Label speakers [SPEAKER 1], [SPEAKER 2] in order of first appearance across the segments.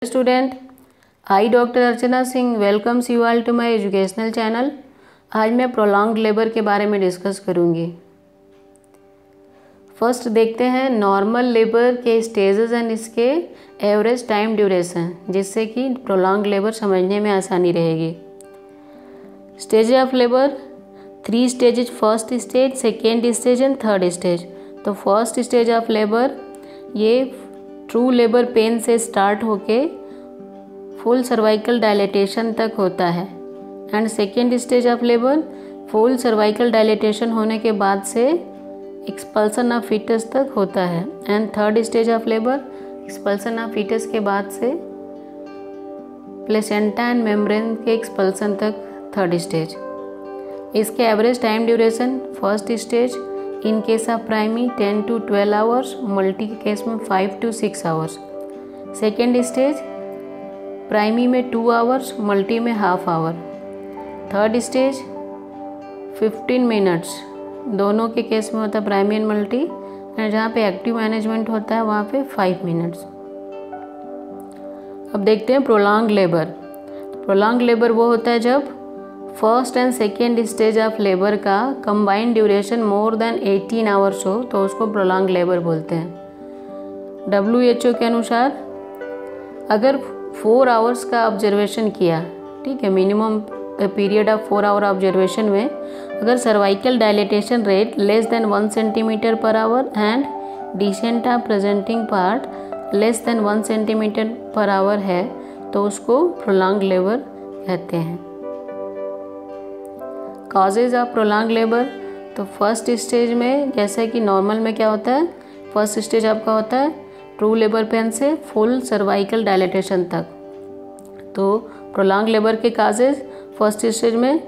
[SPEAKER 1] Student, I doctor Archana Singh welcomes you all to my educational channel. आज मैं prolonged labour के बारे में डिस्कस करूंगी। फर्स्ट देखते हैं नॉर्मल लेबर के स्टेजेस एंड इसके एवरेज टाइम ड्यूरेशन, जिससे कि प्रोलॉन्ग्ड लेबर समझने में आसानी रहेगी। Stage of labour 3 stages, first stage, second stage and third stage. तो फर्स्ट स्टेज ऑफ लेबर ये ट्रू लेबर पेन से स्टार्ट होके फुल सर्वाइकल डायलेटेशन तक होता है। And second stage of labour full cervical dilatation होने के बाद से एक्सपल्सन ऑफ फीटस तक होता है। And third stage of labour expulsion of foetus के बाद से प्लेसेंटा एंड मेम्ब्रेन के एक्सपल्सन तक थर्ड स्टेज। इसके average time duration first stage in case of primi 10 to 12 hours, multi के केस में 5 to 6 आवर्स। सेकेंड स्टेज प्राइमी में 2 आवर्स, मल्टी में half hour. Third stage 15 minutes, दोनों के केस में होता है प्राइमी एंड मल्टी, और जहाँ पे एक्टिव मैनेजमेंट होता है वहाँ पे 5 मिनट्स। अब देखते हैं प्रोलॉन्ग्ड लेबर। प्रोलॉन्ग्ड लेबर वो होता है जब first and second stage of labour का combined duration more than 18 hours हो, तो उसको प्रोलॉन्ग्ड लेबर बोलते हैं। WHO के अनुसार अगर 4 आवर्स का ऑब्जर्वेशन किया, ठीक है, minimum period of 4 hour observation में अगर cervical dilatation rate less than 1 centimetre per hour and descent of presenting part less than 1 centimetre per hour है, तो उसको प्रोलॉन्ग्ड लेबर कहते हैं। कॉजेज ऑफ प्रोलॉन्ग्ड लेबर, तो फर्स्ट स्टेज में जैसे कि नॉर्मल में क्या होता है, फर्स्ट स्टेज आपका होता है ट्रू लेबर पेन से फुल सर्वाइकल डायलेटेशन तक। तो प्रोलॉन्ग्ड लेबर के काजेज फर्स्ट स्टेज में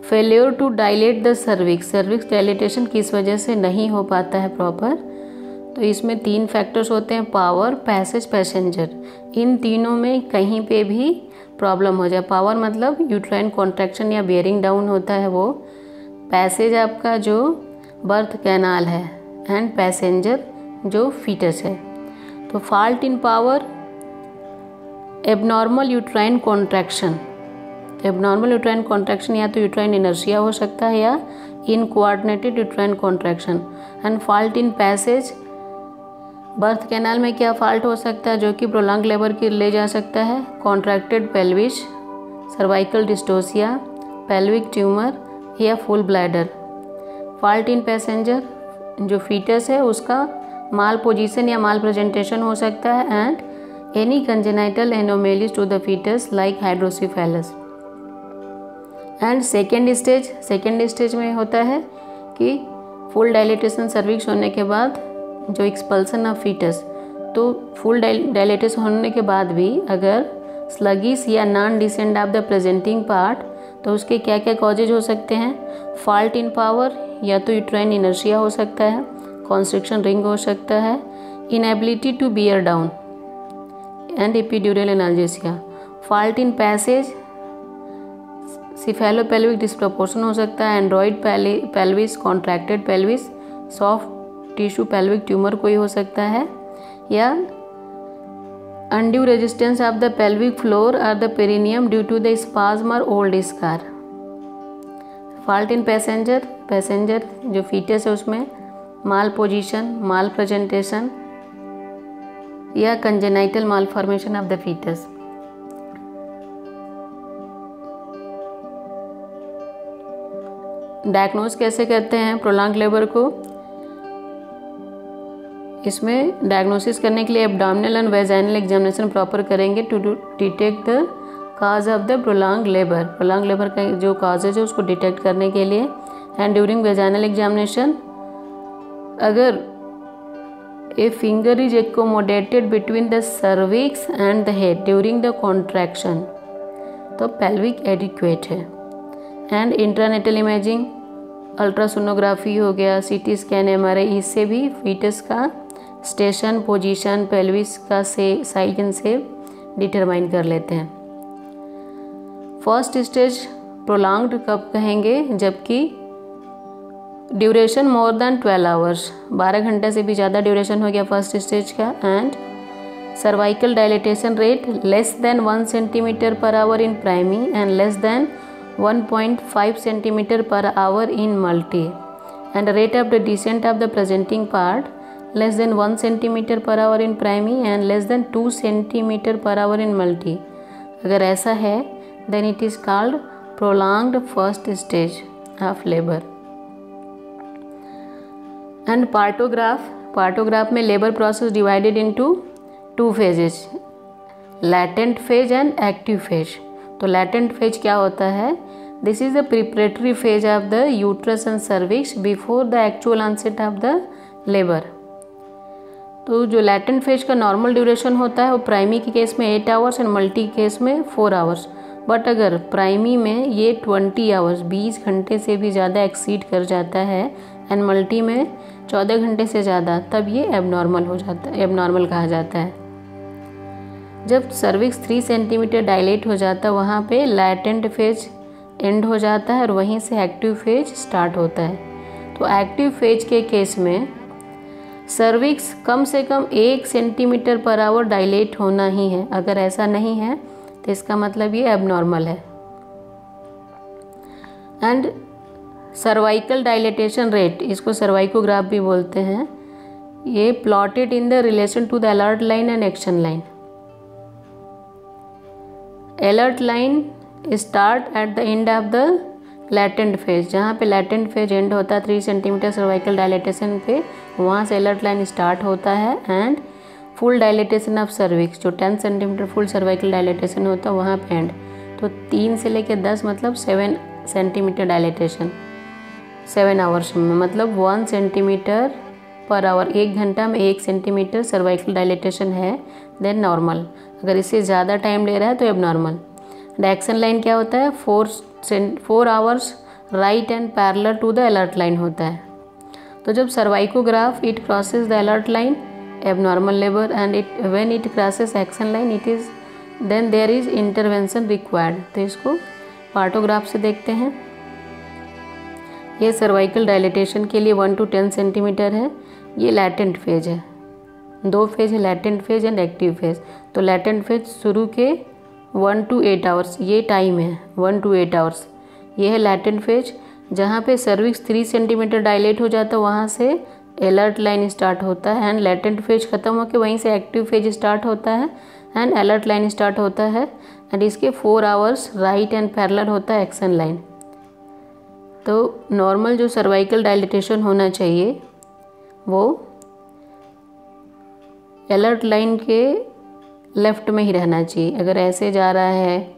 [SPEAKER 1] failure to dilate the cervix, cervix dilatation किस वजह से नहीं हो पाता है प्रॉपर, तो इसमें 3 फैक्टर्स होते हैं, पावर, पैसेज, पैसेंजर। इन तीनों में कहीं पे भी प्रॉब्लम हो जाए, पावर मतलब यूट्राइन कॉन्ट्रैक्शन या बियरिंग डाउन होता है वो, पैसेज आपका जो बर्थ कैनाल है, एंड पैसेंजर जो फीटस है। तो fault in power, abnormal uterine contraction, abnormal uterine contraction या तो यूट्राइन इनर्शिया हो सकता है या incoordinated uterine contraction. And fault in passage, birth canal में क्या फॉल्ट हो सकता है जो कि प्रोलॉन्ग्ड लेबर की ले जा सकता है, contracted pelvis, cervical dystocia, pelvic tumour या full bladder. Fault in passenger, जो फीटस है उसका माल पोजीशन या माल प्रेजेंटेशन हो सकता है, and any congenital anomalies to the foetus like hydrocephalus. And second stage में होता है कि फुल डायलेटेशन सर्विक्स होने के बाद जो एक्सपल्सन ऑफ फीटस, तो फुल डायलेटेशन होने के बाद भी अगर स्लगिश या non descend of the presenting part, तो उसके क्या क्या कॉजेज हो सकते हैं, फॉल्ट इन पावर, या तो यूट्राइन इनर्शिया हो सकता है, कॉन्स्ट्रिक्शन रिंग हो सकता है, inability to bear down and epidural analgesia. Fault in passage, cephalopelvic disproportion हो सकता है, android pelvis, contracted pelvis, soft tissue pelvic tumour कोई हो सकता है, या undue resistance of the pelvic floor और the perineum due to the spasm और old scar. Fault in passenger जो फीटस है उसमें माल पोजीशन, माल प्रेजेंटेशन या congenital malformation of the foetus. Diagnose कैसे करते हैं प्रोलॉन्ग्ड लेबर को, इसमें डायग्नोसिस करने के लिए abdominal and vaginal examination proper करेंगे to detect the cause of the prolonged labour. Prolonged labour का जो काजेज है उसको डिटेक्ट करने के लिए, एंड ड्यूरिंग वेजाइनल एग्जामिनेशन अगर a finger is accommodated between the cervix and the head during the contraction, तो पेल्विक एडिक्वेट है। एंड इंट्रानेटल इमेजिंग, अल्ट्रासोनोग्राफी हो गया, CT स्कैन, MRI, इससे भी फीटस का स्टेशन, पोजीशन, पेल्विस का साइज एंड शेप डिटरमाइन कर लेते हैं। फर्स्ट स्टेज प्रोलॉन्ग्ड कब कहेंगे, जबकि ड्यूरेशन मोर देन 12 आवर्स, 12 घंटे से भी ज़्यादा ड्यूरेशन हो गया फर्स्ट स्टेज का, and cervical dilatation rate less than 1 centimeter per hour in primi and less than 1.5 centimeter per hour in multi, and rate of the descent of the presenting part less than 1 centimeter per hour in primi and less than 2 centimeter per hour in multi. अगर ऐसा है then it is called prolonged first stage of labor. And partograph में labor process divided into 2 phases, latent phase and active phase. तो latent phase क्या होता है? This is the preparatory phase of the uterus and cervix before the actual onset of the labor. तो जो latent phase का normal duration होता है वो प्राइमी के केस में 8 आवर्स एंड मल्टी के केस में 4 आवर्स. बट अगर प्राइमी में ये 20 आवर्स 20 घंटे से भी ज़्यादा एक्सीड कर जाता है एंड मल्टी में 14 घंटे से ज़्यादा, तब ये एबनॉर्मल हो जाता है, एबनॉर्मल कहा जाता है. जब सर्विक्स 3 सेंटीमीटर डायलेट हो जाता है वहाँ पे लैटेंट फेज एंड हो जाता है और वहीं से एक्टिव फेज स्टार्ट होता है. तो एक्टिव फेज के केस में सर्विक्स कम से कम 1 सेंटीमीटर पर आवर डायलेट होना ही है. अगर ऐसा नहीं है तो इसका मतलब ये एबनॉर्मल है. एंड सर्वाइकल डायलेटेशन रेट, इसको सर्वाइकोग्राफ भी बोलते हैं, ये plotted in the relation to the alert line and action line. Alert line start at the end of the latent phase, जहाँ पे लैटेंट फेज एंड होता है 3 सेंटीमीटर सर्वाइकल डायलेटेशन पे, वहाँ से अलर्ट लाइन स्टार्ट होता है. And full dilatation of cervix, जो 10 सेंटीमीटर फुल सर्वाइकल डायलेटेशन होता है वहाँ पे एंड. तो 3 से लेकर 10 मतलब 7 सेंटीमीटर डायलेटेशन 7 आवर्स में, मतलब 1 सेंटीमीटर पर आवर. 1 घंटा में 1 सेंटीमीटर सर्वाइकल डायलेटेशन है, देन नॉर्मल. अगर इससे ज़्यादा टाइम ले रहा है तो एबनॉर्मल. एक्शन लाइन क्या होता है? 4 hours right and parallel to the alert line होता है. तो जब cervicograph it crosses the alert line abnormal labour and it when it crosses action line it is then there is intervention required. तो इसको partograph से देखते हैं. ये सर्वाइकल डायलेटेशन के लिए 1 to 10 सेंटीमीटर है. ये लैटेंट फेज है. 2 फेज है, latent phase and active phase. तो लैटेंट फेज शुरू के 1 to 8 आवर्स, ये टाइम है 1 to 8 आवर्स. ये है लैटेंट फेज, जहाँ पे सर्विक्स 3 सेंटीमीटर डायलेट हो जाता है वहाँ से अलर्ट लाइन स्टार्ट होता है. एंड लैटेंट फेज ख़त्म होकर वहीं से एक्टिव फेज स्टार्ट होता है एंड अलर्ट लाइन स्टार्ट होता है. एंड इसके 4 आवर्स राइट एंड पैरेलल होता है एक्शन लाइन. तो नॉर्मल जो सर्वाइकल डायलेटेशन होना चाहिए वो अलर्ट लाइन के लेफ़्ट में ही रहना चाहिए. अगर ऐसे जा रहा है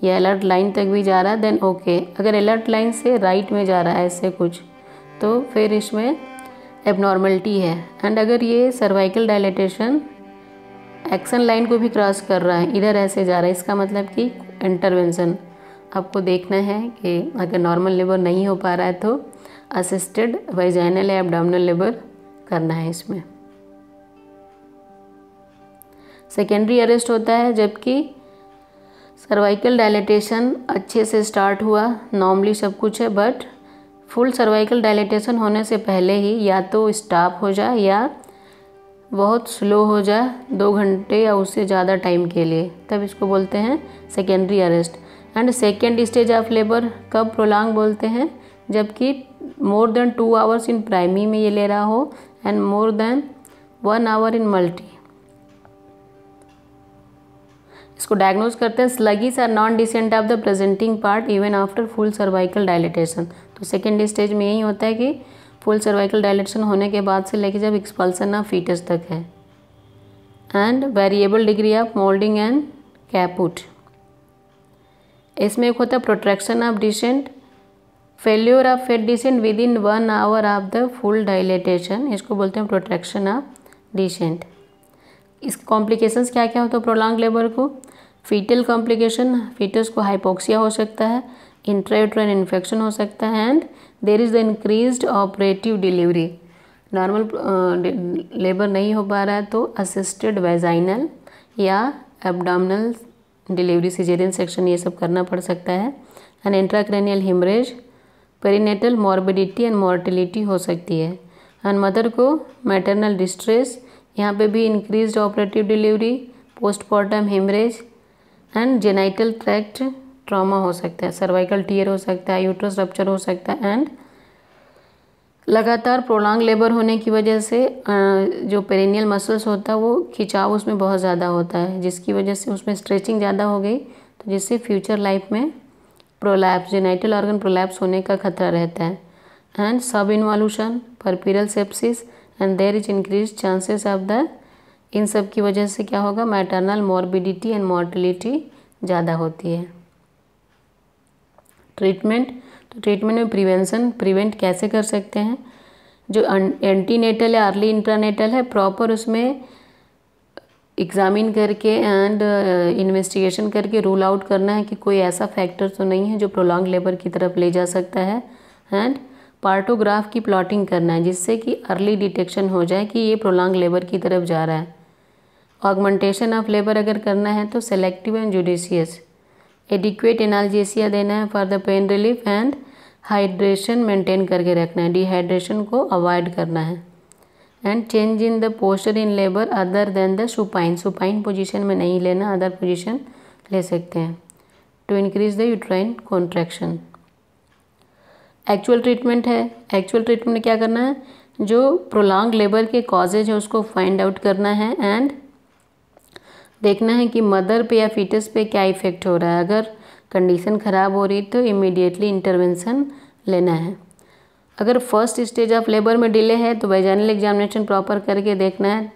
[SPEAKER 1] या अलर्ट लाइन तक भी जा रहा है देन ओके. अगर अलर्ट लाइन से राइट में जा रहा है ऐसे कुछ, तो फिर इसमें एबनॉर्मलिटी है. एंड अगर ये सर्वाइकल डायलेटेशन एक्शन लाइन को भी क्रॉस कर रहा है, इधर ऐसे जा रहा है, इसका मतलब कि इंटरवेंशन आपको देखना है कि अगर नॉर्मल लेबर नहीं हो पा रहा है तो असिस्टेड वाइजाइनल या एब्डोमिनल लेबर करना है. इसमें सेकेंडरी अरेस्ट होता है जबकि सर्वाइकल डायलेटेशन अच्छे से स्टार्ट हुआ, नॉर्मली सब कुछ है, बट फुल सर्वाइकल डायलेटेशन होने से पहले ही या तो स्टॉप हो जाए या बहुत स्लो हो जाए 2 घंटे या उससे ज़्यादा टाइम के लिए, तब इसको बोलते हैं secondary arrest. And second stage of labour कब प्रोलॉन्ग बोलते हैं? जबकि more than 2 hours in primi में ये ले रहा हो and more than 1 hour in multi. इसको डायग्नोज करते हैं स्लगिश और non descent of the presenting part even after full cervical dilatation. तो सेकेंड स्टेज में यही होता है कि फुल सर्वाइकल डायलेटेशन होने के बाद से लेके जब एक्सपल्सन ऑफ फीटस तक है. And variable degree of moulding and caput. इसमें एक होता है protraction of descent, failure of foetal descent within 1 hour of the full dilatation, इसको बोलते हैं प्रोट्रैक्शन ऑफ डिसेंट. इस कॉम्प्लिकेशंस क्या क्या होता है प्रोलॉन्ग लेबर को? फीटल कॉम्प्लिकेशन, फीटस को हाइपोक्सिया हो सकता है, इंट्रायूट्राइन इन्फेक्शन हो सकता है, and there is the increased operative delivery. Normal labour नहीं हो पा रहा है तो असिस्टेड वेजाइनल या एब्डोमिनल डिलीवरी, सिजेरियन सेक्शन, ये सब करना पड़ सकता है. And intracranial haemorrhage, perinatal morbidity and mortality हो सकती है. एंड मदर को मैटरनल डिस्ट्रेस यहाँ पे भी increased operative delivery, postpartum haemorrhage and genital tract trauma हो सकता है, सर्वाइकल टीयर हो सकता है, यूट्रस रप्चर हो सकता है एंड लगातार प्रोलॉन्ग लेबर होने की वजह से जो पेरिनियल मसल्स होता है वो खिंचाव उसमें बहुत ज़्यादा होता है, जिसकी वजह से उसमें स्ट्रेचिंग ज़्यादा हो गई, तो जिससे फ्यूचर लाइफ में प्रोलैप्स, जेनाइटल ऑर्गन प्रोलैप्स होने का खतरा रहता है and subinvolution, puerperal sepsis and there is increase chances of the, इन सब की वजह से क्या होगा, मैटरनल मॉर्बिडिटी एंड मॉर्टेलिटी ज़्यादा होती है। ट्रीटमेंट, तो ट्रीटमेंट में प्रिवेंट कैसे कर सकते हैं, जो एंटीनेटल या अर्ली इंट्रानेटल है प्रॉपर उसमें एग्जामिन करके एंड इन्वेस्टिगेशन करके रूल आउट करना है कि कोई ऐसा फैक्टर तो नहीं है जो प्रोलॉन्ग लेबर की तरफ ले जा सकता है एंड पार्टोग्राफ की प्लॉटिंग करना है जिससे कि अर्ली डिटेक्शन हो जाए कि ये प्रोलॉन्ग लेबर की तरफ जा रहा है। ऑगमेंटेशन ऑफ लेबर अगर करना है तो selective and judicious, adequate analgesia देना है for the pain relief and hydration maintain करके रखना है, डिहाइड्रेशन को अवॉइड करना है and change in the posture in labour other than the supine, supine position में नहीं लेना, अदर पोजीशन ले सकते हैं to increase the uterine contraction. Actual treatment है, एक्चुअल ट्रीटमेंट में क्या करना है, जो प्रोलॉन्ग लेबर के कॉजेज है उसको फाइंड आउट करना है एंड देखना है कि मदर पे या फीटस पे क्या इफ़ेक्ट हो रहा है। अगर कंडीशन ख़राब हो रही तो इमीडिएटली इंटरवेंशन लेना है। अगर फर्स्ट स्टेज ऑफ लेबर में डिले है तो वेजाइनल एग्जामिनेशन प्रॉपर करके देखना है,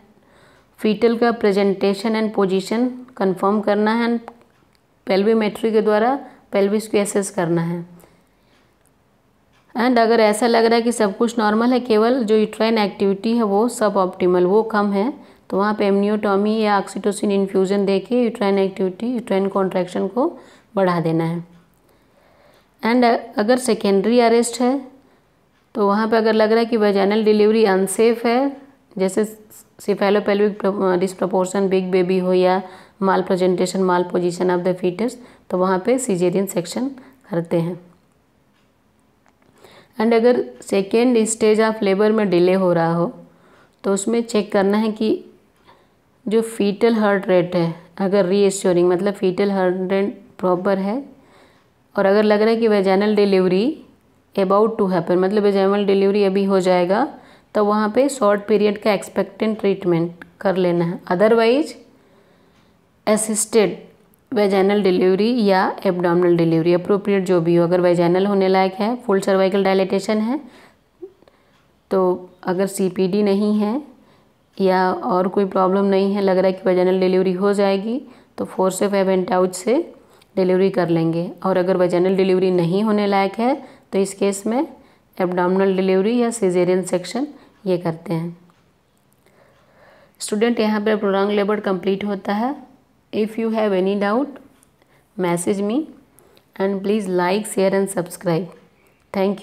[SPEAKER 1] फीटल का प्रेजेंटेशन एंड पोजीशन कंफर्म करना है एंड पेल्विमेट्री के द्वारा पेल्विस को एसेस करना है एंड अगर ऐसा लग रहा है कि सब कुछ नॉर्मल है, केवल जो यूट्राइन एक्टिविटी है वो सब ऑप्टिमल, वो कम है, तो वहाँ पे एमनियोटॉमी या ऑक्सीटोसिन इन्फ्यूज़न देके यूट्राइन एक्टिविटी, यूट्राइन कॉन्ट्रैक्शन को बढ़ा देना है। एंड अगर सेकेंडरी अरेस्ट है तो वहाँ पे अगर लग रहा है कि वेजाइनल डिलीवरी अनसेफ है, जैसे सिफेलोपेल्विक डिस्प्रपोर्शन, बिग बेबी हो या malpresentation, malposition of the foetus, तो वहाँ पे सीजेरियन सेक्शन करते हैं। एंड अगर सेकेंड स्टेज ऑफ लेबर में डिले हो रहा हो तो उसमें चेक करना है कि जो फीटल हार्ट रेट है, अगर रीएश्योरिंग मतलब फीटल हार्ट रेट प्रॉपर है और अगर लग रहा है कि vaginal delivery about to happen मतलब वेजाइनल डिलीवरी अभी हो जाएगा, तो वहाँ पे शॉर्ट पीरियड का एक्सपेक्टेंट ट्रीटमेंट कर लेना है। अदरवाइज असिस्टेड वेजाइनल डिलीवरी या एब्डोमिनल डिलीवरी अप्रोप्रिएट जो भी हो, अगर वेजाइनल होने लायक है, फुल सर्वाइकल डायलेटेशन है, तो अगर सीपीडी नहीं है या और कोई प्रॉब्लम नहीं है, लग रहा है कि वेजाइनल डिलीवरी हो जाएगी, तो फोर्सेप एवेंटाउच से डिलीवरी कर लेंगे। और अगर वेजाइनल डिलीवरी नहीं होने लायक है तो इस केस में एब्डोमिनल डिलीवरी या सिजेरियन सेक्शन ये करते हैं। स्टूडेंट, यहाँ पर प्रोलॉन्ग लेबर कंप्लीट होता है। If you have any doubt message me and please like, share and subscribe. Thank you.